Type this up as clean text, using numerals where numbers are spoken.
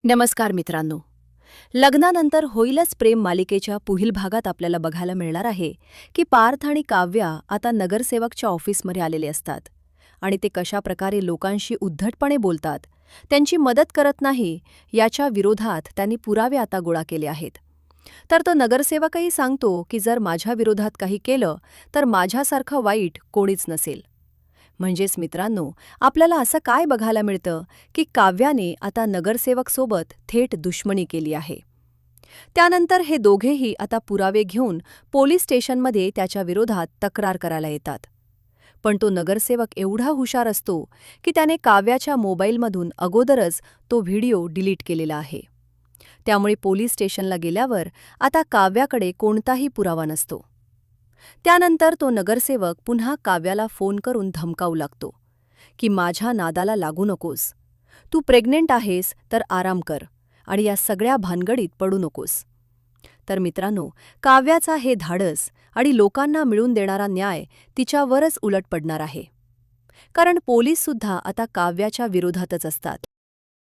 नमस्कार मित्रांनो. लग्नानंतर होईलच प्रेम मालिकेच्या पुढील भागात आपल्याला बघायला मिळणार आहे की पार्थ आणि काव्या आता नगरसेवकच्या ऑफिसमध्ये आलेले असतात आणि ते कशा प्रकारे लोकांशी उद्धटपणे बोलतात, त्यांची मदत करत नाही, याच्या विरोधात त्यांनी पुरावे आता गोळा केले आहेत. तर तो नगरसेवकही सांगतो की जर माझ्या विरोधात काही केलं तर माझ्यासारखं वाईट कोणीच नसेल. म्हणजेच मित्रांनो, आपल्याला असं काय बघायला मिळतं की काव्याने आता नगरसेवकसोबत थेट दुश्मनी केली आहे. त्यानंतर हे दोघेही आता पुरावे घेऊन पोलीस स्टेशनमध्ये त्याच्या विरोधात तक्रार करायला येतात. पण तो नगरसेवक एवढा हुशार असतो की त्याने काव्याच्या मोबाईलमधून अगोदरच तो व्हिडिओ डिलीट केलेला आहे. त्यामुळे पोलीस स्टेशनला गेल्यावर आता काव्याकडे कोणताही पुरावा नसतो. त्यानंतर तो नगरसेवक पुन्हा काव्याला फोन करून धमकावू लागतो की माझ्या नादाला लागू नकोस, तू प्रेग्नेंट आहेस तर आराम कर आणि या सगळ्या भानगडीत पडू नकोस. तर मित्रांनो, काव्याचा हे धाडस आणि लोकांना मिळून देणारा न्याय तिच्यावरच उलट पडणार आहे, कारण पोलीससुद्धा आता काव्याच्या विरोधातच असतात.